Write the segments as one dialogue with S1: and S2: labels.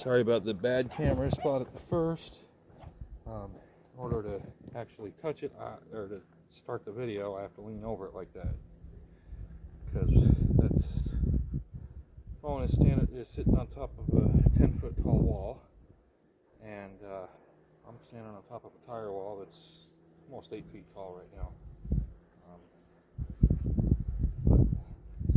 S1: Sorry about the bad camera spot at the first. In order to actually touch it, or to start the video, I have to lean over it like that. Because that's phone is sitting on top of a 10-foot tall wall, and I'm standing on top of a tire wall that's almost 8 feet tall right now.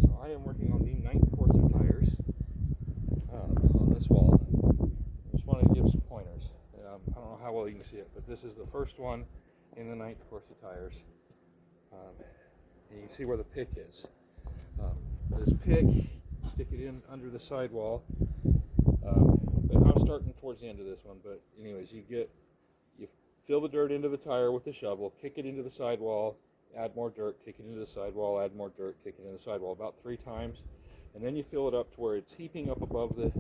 S1: So I am working on the 9th course of tires on this wall. I just wanted to give some pointers. I don't know how well you can see it, but this is the first one in the 9th course of tires. And you can see where the pick is. This pick, stick it in under the sidewall. But I'm starting towards the end of this one. But anyways, you fill the dirt into the tire with the shovel, kick it into the sidewall, add more dirt, kick it into the sidewall, add more dirt, kick it into the sidewall about 3 times, and then you fill it up to where it's heaping up above the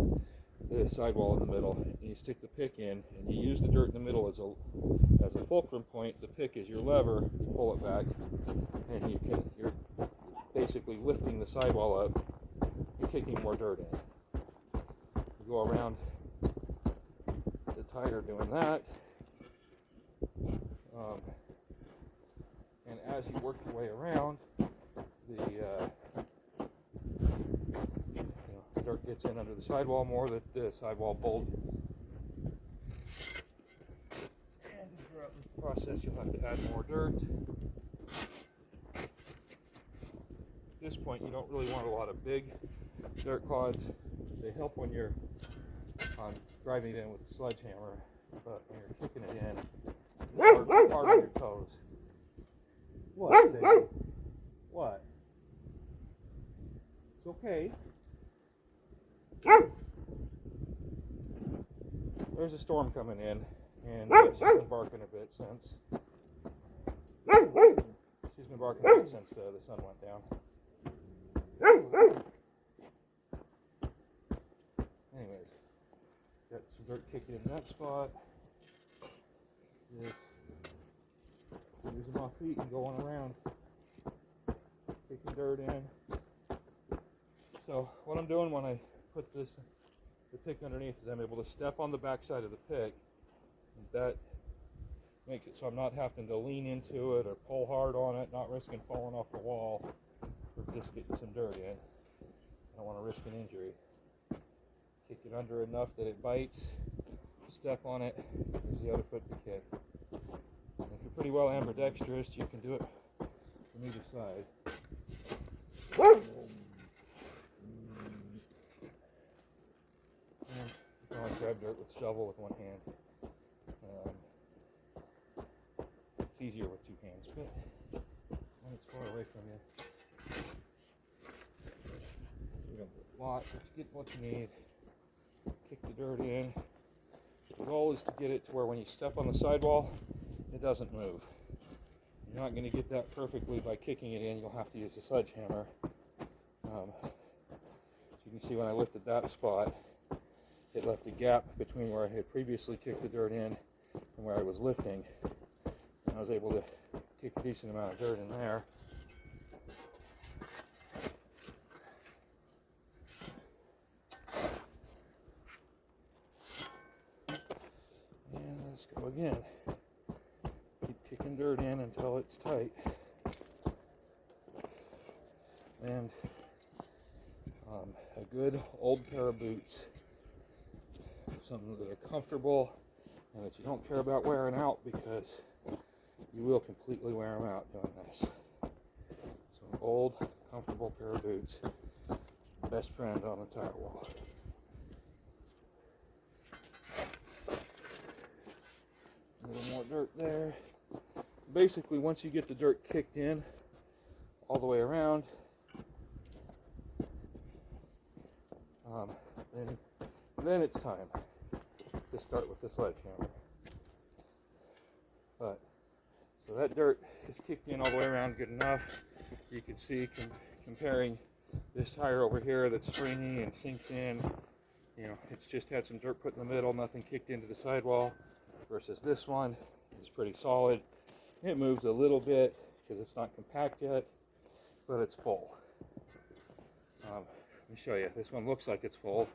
S1: sidewall in the middle, and you stick the pick in, and you use the dirt in the middle as a fulcrum point. The pick is your lever. You pull it back, and you're basically lifting the sidewall up and kicking more dirt in. You go around the tire doing that, and as you work your way around, the dirt gets in under the sidewall more, that the sidewall bulges. And throughout this process, you'll have to add more dirt. At this point, you don't really want a lot of big dirt clods. They help when you're driving it in with a sledgehammer, but when you're kicking it in, it's hard on your toes. What, David? What? It's okay. There's a storm coming in, and she's been barking a bit since. She's been barking a bit since the sun went down. Anyways, got some dirt kicking in that spot. Just using my feet and going around, kicking dirt in. So what I'm doing when I put the pick underneath is I'm able to step on the back side of the pick, and that makes it so I'm not having to lean into it or pull hard on it, not risking falling off the wall or just getting some dirt in. I don't want to risk an injury. Kick it under enough that it bites, step on it, use the other foot to kick. And if you're pretty well ambidextrous, you can do it from either side. You can only grab dirt with a shovel with one hand. It's easier with 2 hands, but when it's far away from you, you don't get a lot, but you get what you need. Kick the dirt in. The goal is to get it to where when you step on the sidewall, it doesn't move. You're not going to get that perfectly by kicking it in. You'll have to use a sledgehammer. You can see when I lifted that spot, it left a gap between where I had previously kicked the dirt in and where I was lifting. And I was able to kick a decent amount of dirt in there. And let's go again. Keep kicking dirt in until it's tight. And a good old pair of boots. Something that are comfortable and that you don't care about wearing out, because you will completely wear them out doing this. So an old, comfortable pair of boots, best friend on the tire wall. A little more dirt there. Basically, once you get the dirt kicked in all the way around, then it's time to start with the sledgehammer. So that dirt is kicked in all the way around good enough. You can see comparing this tire over here that's springy and sinks in, it's just had some dirt put in the middle, nothing kicked into the sidewall, versus this one is pretty solid. It moves a little bit because it's not compact yet, but it's full. Let me show you. This one looks like it's full.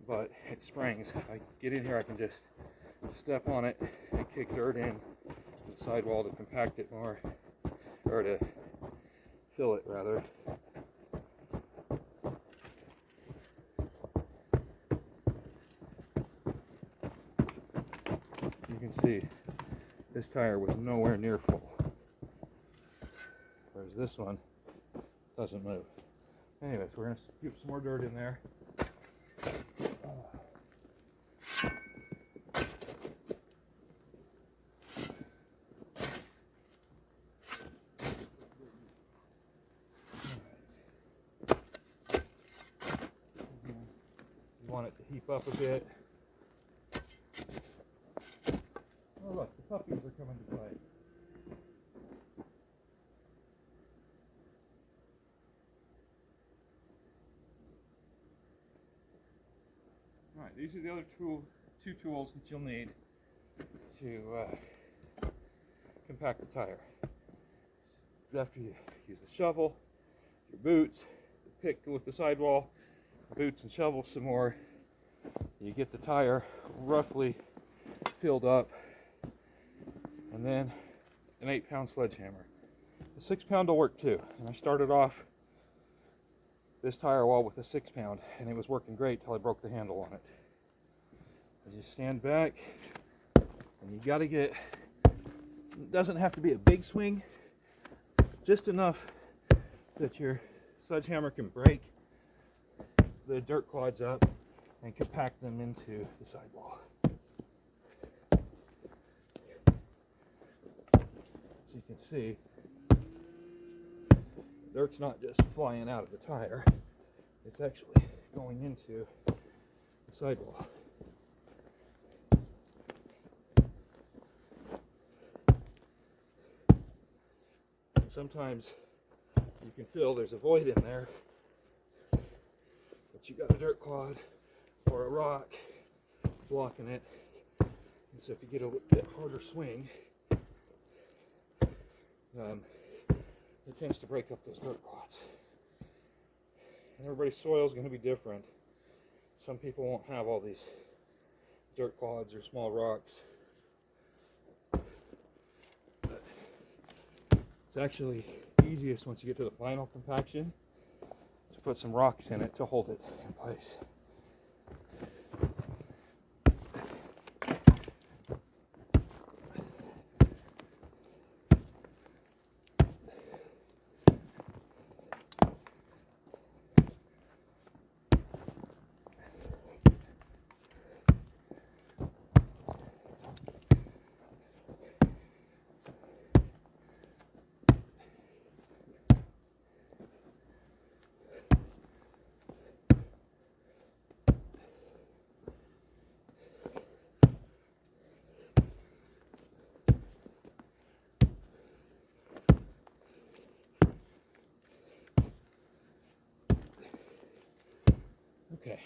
S1: but it springs. If I get in here, I can just step on it and kick dirt in the sidewall to compact it more, or to fill it rather. You can see this tire was nowhere near full, whereas this one doesn't move. Anyways, we're going to scoop some more dirt in there. You want it to heap up a bit. Oh look, the puppies are coming to play. Alright, these are the other two tools that you'll need to compact the tire. After you use the shovel, your boots, the pick to lift the sidewall, boots and shovel some more, you get the tire roughly filled up, and then an 8-pound sledgehammer. The 6-pound will work too, and I started off this tire wall with a 6-pound, and it was working great till I broke the handle on it. You stand back, and you got to get, it doesn't have to be a big swing, just enough that your sledgehammer can break the dirt clods up and compact them into the sidewall. As you can see, dirt's not just flying out of the tire, it's actually going into the sidewall. And sometimes you can feel there's a void in there, but you got a dirt clod or a rock blocking it. And so if you get a bit harder swing, it tends to break up those dirt clods. And everybody's soil is going to be different. Some people won't have all these dirt clods or small rocks. But it's actually easiest once you get to the final compaction to put some rocks in it to hold it in place. Okay,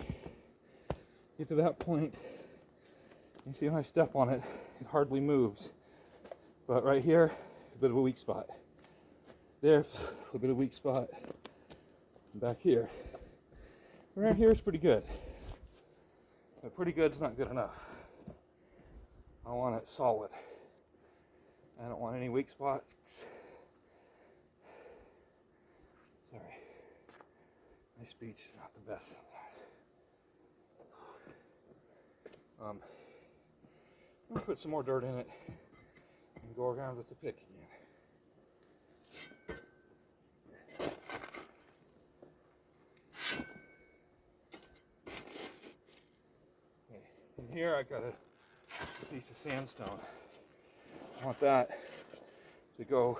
S1: get to that point, you see when I step on it, it hardly moves. But right here, a bit of a weak spot. There, a bit of a weak spot. And back here. Around here is pretty good. But pretty good's not good enough. I want it solid. I don't want any weak spots. Sorry. My speech is not the best sometimes. I'm going to put some more dirt in it and go around with the pick again. Okay. In here I got a piece of sandstone. I want that to go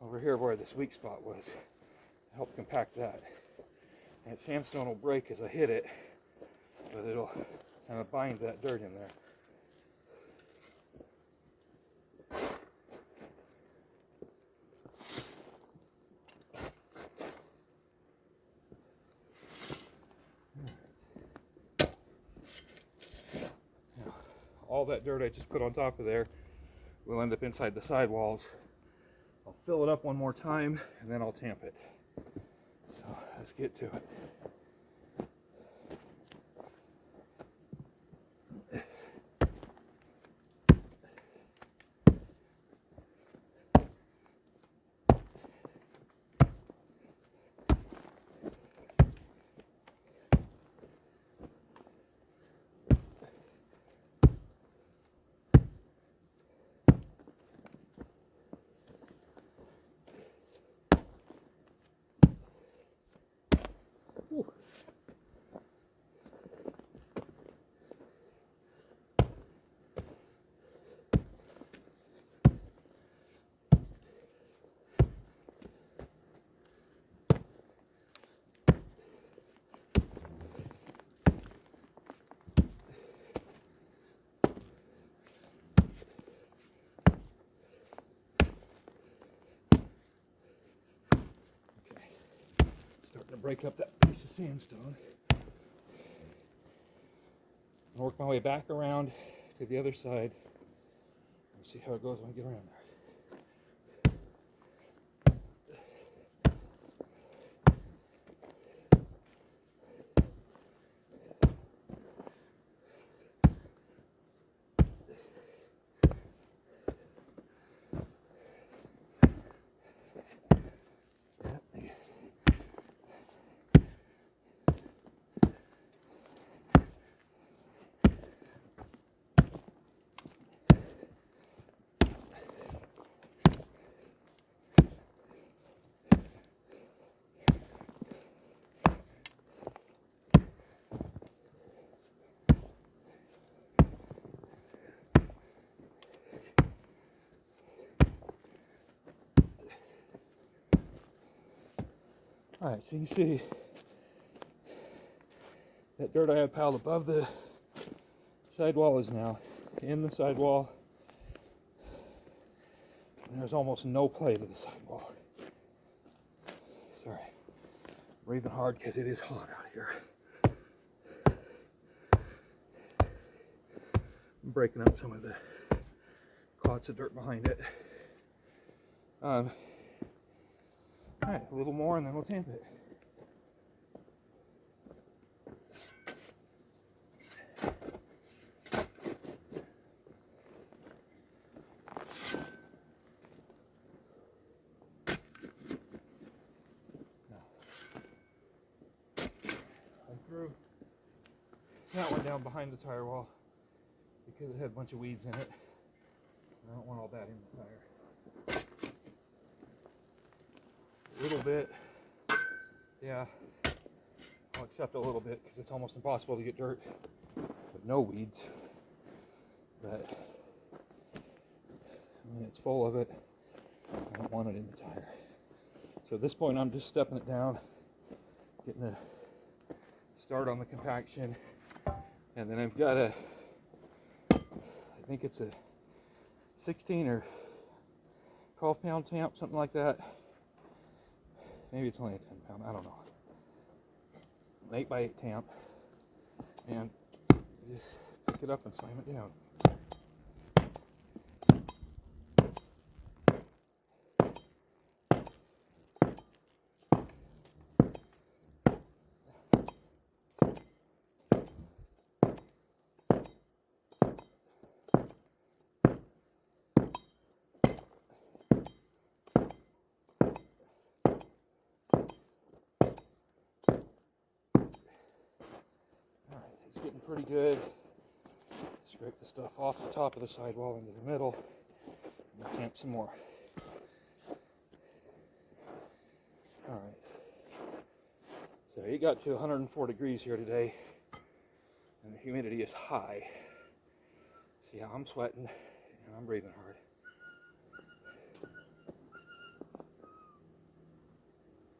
S1: over here where this weak spot was to help compact that. And sandstone will break as I hit it, but it'll kind of bind that dirt in there. Now, all that dirt I just put on top of there will end up inside the sidewalls. I'll fill it up one more time and then I'll tamp it. So let's get to it. break up that piece of sandstone. And work my way back around to the other side and see how it goes when I get around there. Alright, so you see that dirt I had piled above the sidewall is now in the sidewall. And there's almost no play to the sidewall. Sorry, breathing hard because it is hot out here. I'm breaking up some of the clots of dirt behind it. Alright, a little more and then we'll tamp it. Through that one down behind the tire wall because it had a bunch of weeds in it. I don't want all that in the tire. A little bit, yeah, I'll accept a little bit because it's almost impossible to get dirt with no weeds. But when it's full of it, I don't want it in the tire. So at this point, I'm just stepping it down, getting a start on the compaction, and then I've got I think it's a 16 or 12 pound tamp, something like that. Maybe it's only a 10 pound, I don't know. An 8x8 tamp, and just pick it up and slam it down. Getting pretty good. Scrape the stuff off the top of the sidewall into the middle, and we'll tamp some more. Alright, so it got to 104 degrees here today, and the humidity is high. See how I'm sweating, and I'm breathing hard.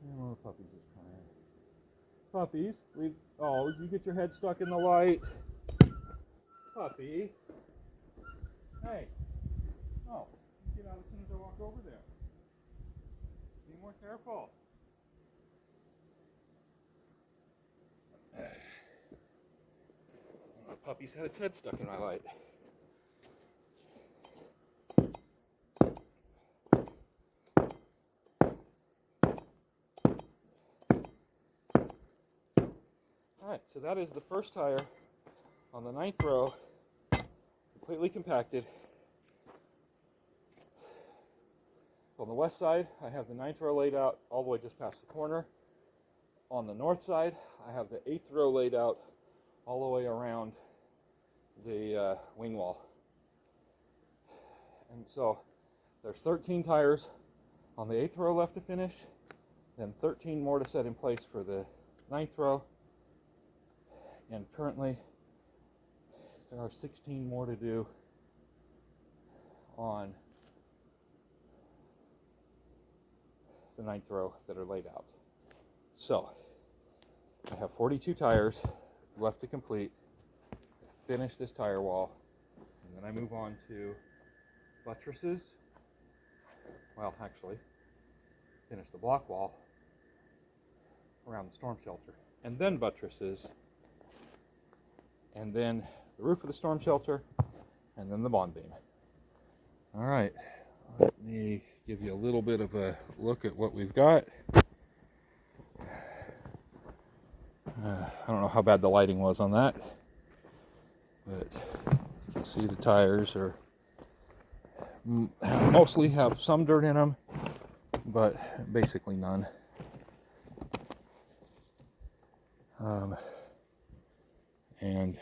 S1: And one of the puppies is crying. Puppies, oh, you get your head stuck in the light. Puppy. Hey. Oh, you get out as soon as I walk over there. Be more careful. The puppy's had its head stuck in my light. Alright, so that is the first tire on the 9th row, completely compacted. On the west side, I have the 9th row laid out all the way just past the corner. On the north side, I have the 8th row laid out all the way around the wing wall. And so there's 13 tires on the 8th row left to finish, then 13 more to set in place for the 9th row. And currently, there are 16 more to do on the 9th row that are laid out. So, I have 42 tires left to complete, finish this tire wall, and then I move on to buttresses. Well, actually, finish the block wall, around the storm shelter, and then buttresses, and then the roof of the storm shelter, and then the bond beam. All right, let me give you a little bit of a look at what we've got. I don't know how bad the lighting was on that, but you can see the tires are mostly have some dirt in them, but basically none. And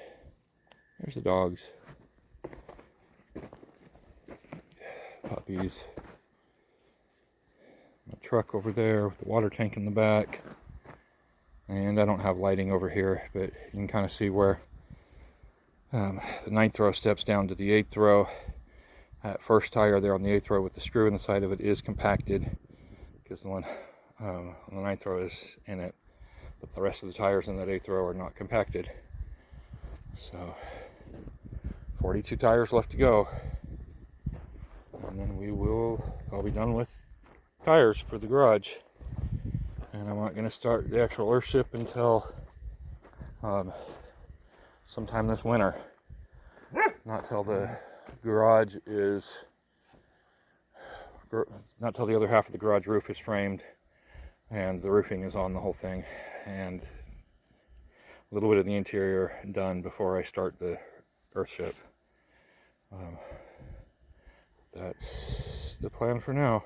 S1: there's the dogs, puppies, a truck over there with the water tank in the back, and I don't have lighting over here, but you can kind of see where the 9th row steps down to the 8th row. That first tire there on the 8th row with the screw in the side of it is compacted, because the one on the 9th row is in it, but the rest of the tires in that 8th row are not compacted. So 42 tires left to go, and then I'll be done with tires for the garage, and I'm not going to start the actual Earthship until sometime this winter. Not till the garage is, not till the other half of the garage roof is framed and the roofing is on the whole thing, and a little bit of the interior done before I start the Earthship. That's the plan for now.